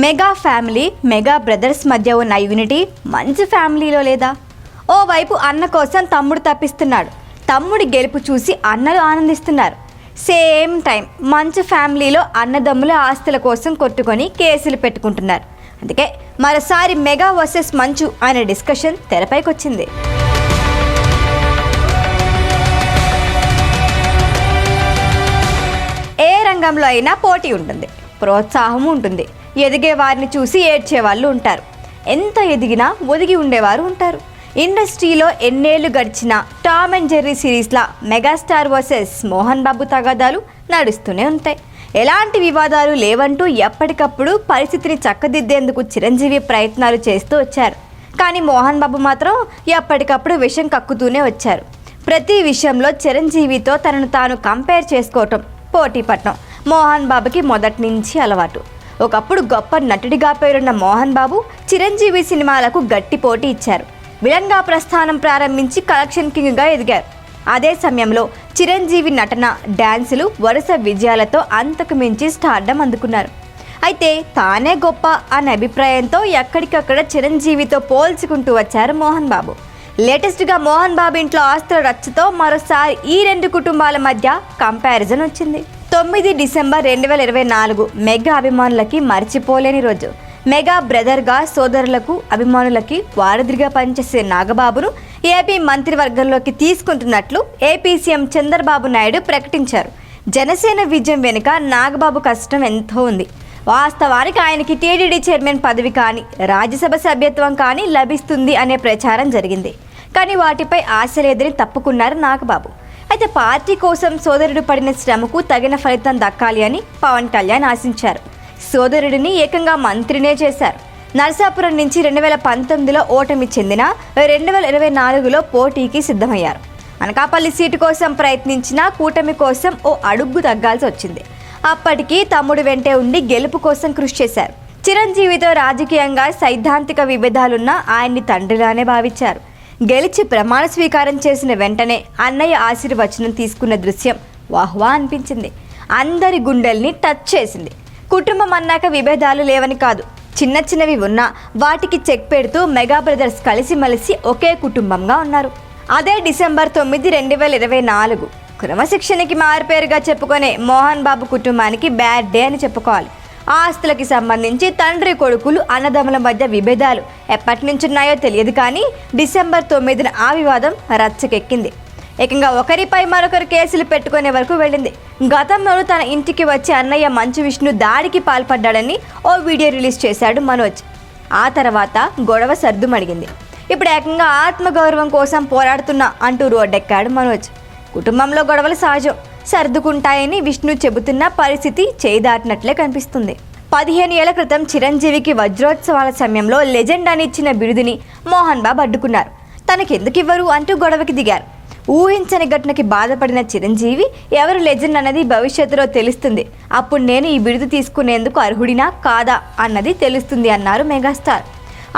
Mega family, mega brothers మధ్య ఉన్న unity మంచి ఫ్యామిలీలో లేదా? ఓవైపు అన్న కోసం తమ్ముడు తప్పిస్తున్నాడు, తమ్ముడి గెలుపు చూసి అన్నలు ఆనందిస్తున్నారు. సేమ్ టైం మంచి ఫ్యామిలీలో అన్నదమ్ముల ఆస్తుల కోసం కొట్టుకొని కేసులు పెట్టుకుంటున్నారు. అందుకే మరోసారి మెగా వర్సెస్ మంచు అనే డిస్కషన్ తెరపైకి వచ్చింది. ఏ రంగంలో అయినా పోటీ ఉంటుంది, ప్రోత్సాహం ఉంటుంది. ఎదిగే వారిని చూసి ఏడ్చే వాళ్ళు ఉంటారు, ఎంత ఎదిగినా ఒదిగి ఉండేవారు ఉంటారు. ఇండస్ట్రీలో ఎన్నేళ్లు గడిచినా టామ్ అండ్ జెర్రీ సిరీస్లా మెగాస్టార్ వర్సెస్ మోహన్ బాబు తగాదాలు నడుస్తూనే ఉంటాయి. ఎలాంటి వివాదాలు లేవంటూ ఎప్పటికప్పుడు పరిస్థితిని చక్కదిద్దేందుకు చిరంజీవి ప్రయత్నాలు చేస్తూ వచ్చారు. కానీ మోహన్ బాబు మాత్రం ఎప్పటికప్పుడు విషం కక్కుతూనే వచ్చారు. ప్రతి విషయంలో చిరంజీవితో తనను తాను కంపేర్ చేసుకోవటం, పోటీ పట్టడం మోహన్ బాబుకి మొదటి నుంచి అలవాటు. ఒకప్పుడు గొప్ప నటుడిగా పేరున్న మోహన్ బాబు చిరంజీవి సినిమాలకు గట్టి పోటీ ఇచ్చారు. విలన్గా ప్రస్థానం ప్రారంభించి కలెక్షన్ కింగ్గా ఎదిగారు. అదే సమయంలో చిరంజీవి నటన, డ్యాన్సులు వరుస విజయాలతో అంతకు మించి స్టార్డమ్ అందుకున్నారు. అయితే తానే గొప్ప అనే అభిప్రాయంతో ఎక్కడికక్కడ చిరంజీవితో పోల్చుకుంటూ వచ్చారు మోహన్ బాబు. లేటెస్ట్గా మోహన్ బాబు ఇంట్లో ఆస్తుల రచ్చతో మరోసారి ఈ రెండు కుటుంబాల మధ్య కంపారిజన్ వచ్చింది. 9 డిసెంబర్ 2024 మెగా అభిమానులకి మర్చిపోలేని రోజు. మెగా బ్రదర్గా సోదరులకు, అభిమానులకి వారధిగా పనిచేసే నాగబాబును ఏపీ మంత్రివర్గంలోకి తీసుకుంటున్నట్లు ఏపీ సీఎం చంద్రబాబు నాయుడు ప్రకటించారు. జనసేన విజయం వెనుక నాగబాబు కష్టం ఎంతో ఉంది. వాస్తవానికి ఆయనకి టీటీడీ చైర్మన్ పదవి కానీ, రాజ్యసభ సభ్యత్వం కానీ లభిస్తుంది అనే ప్రచారం జరిగింది. కానీ వాటిపై ఆశ లేదని తప్పుకున్నారు నాగబాబు. అయితే పార్టీ కోసం సోదరుడు పడిన శ్రమకు తగిన ఫలితం దక్కాలి అని పవన్ కళ్యాణ్ ఆశించారు. సోదరుడిని ఏకంగా మంత్రినే చేశారు. నరసాపురం నుంచి 2019లో ఓటమి చెందిన 2024లో పోటీకి సిద్ధమయ్యారు. అనకాపల్లి సీటు కోసం ప్రయత్నించిన కూటమి కోసం ఓ అడుగు తగ్గాల్సి వచ్చింది. అప్పటికి తమ్ముడు వెంటే ఉండి గెలుపు కోసం కృషి చేశారు. చిరంజీవితో రాజకీయంగా సైద్ధాంతిక విభేదాలున్న ఆయన్ని తండ్రిలానే భావించారు. గెలిచి ప్రమాణ స్వీకారం చేసిన వెంటనే అన్నయ్య ఆశీర్వచనం తీసుకున్న దృశ్యం వాహ్వా అనిపించింది. అందరి గుండెల్ని టచ్ చేసింది. కుటుంబం అన్నాక విభేదాలు లేవని కాదు, చిన్న చిన్నవి ఉన్నా వాటికి చెక్ పెడుతూ మెగా బ్రదర్స్ కలిసిమెలిసి ఒకే కుటుంబంగా ఉన్నారు. అదే డిసెంబర్ 9, 2024 క్రమశిక్షణకి మారుపేరుగా చెప్పుకునే మోహన్ బాబు కుటుంబానికి బ్యాడ్ డే అని చెప్పుకోవాలి. ఆస్తులకి సంబంధించి తండ్రి కొడుకులు అన్నదమ్ముల మధ్య విభేదాలు ఎప్పటి నుంచి ఉన్నాయో తెలియదు, కానీ డిసెంబర్ 9న ఆ వివాదం రచ్చకెక్కింది. ఏకంగా ఒకరిపై మరొకరు కేసులు పెట్టుకునే వరకు వెళ్ళింది. గతంలోనూ తన ఇంటికి వచ్చి అన్నయ్య మంచు విష్ణు దాడికి పాల్పడ్డాడని ఓ వీడియో రిలీజ్ చేశాడు మనోజ్. ఆ తర్వాత గొడవ సర్దుమడిగింది. ఇప్పుడు ఏకంగా ఆత్మగౌరవం కోసం పోరాడుతున్నా అంటూ రోడ్డెక్కాడు మనోజ్. కుటుంబంలో గొడవలు సహజం, సర్దుకుంటాయని విష్ణు చెబుతున్న పరిస్థితి చేయిదాటినట్లే కనిపిస్తుంది. 15 ఏళ్ల క్రితం చిరంజీవికి వజ్రోత్సవాల సమయంలో లెజెండ్ అని ఇచ్చిన బిరుదుని మోహన్ బాబు అడ్డుకున్నారు. తనకెందుకివ్వరు అంటూ గొడవకి దిగారు. ఊహించని ఘటనకి బాధపడిన చిరంజీవి ఎవరు లెజెండ్ అన్నది భవిష్యత్తులో తెలుస్తుంది, అప్పుడు నేను ఈ బిరుదు తీసుకునేందుకు అర్హుడినా కాదా అన్నది తెలుస్తుంది అన్నారు మెగాస్టార్.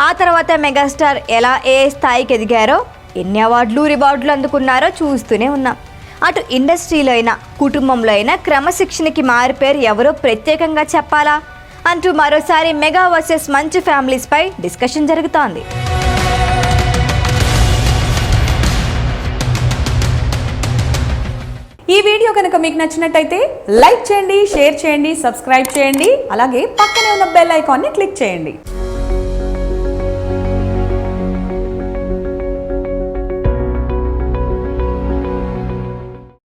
ఆ తర్వాత మెగాస్టార్ ఎలా ఏ స్థాయికి ఎదిగారో, ఎన్ని అవార్డులు రివార్డులు అందుకున్నారో చూస్తూనే ఉన్నాం. అటు ఇండస్ట్రీలో అయినా కుటుంబంలో అయినా క్రమశిక్షణకి మారిపేరు ఎవరో ప్రత్యేకంగా చెప్పాలా అంటూ మరోసారి మెగా వర్సెస్ మంచు ఫ్యామిలీస్పై డిస్కషన్ జరుగుతోంది. ఈ వీడియో కనుక మీకు నచ్చినట్టయితే లైక్ చేయండి, షేర్ చేయండి, సబ్స్క్రైబ్ చేయండి. అలాగే పక్కనే ఉన్న బెల్ ఐకాన్ని క్లిక్ చేయండి.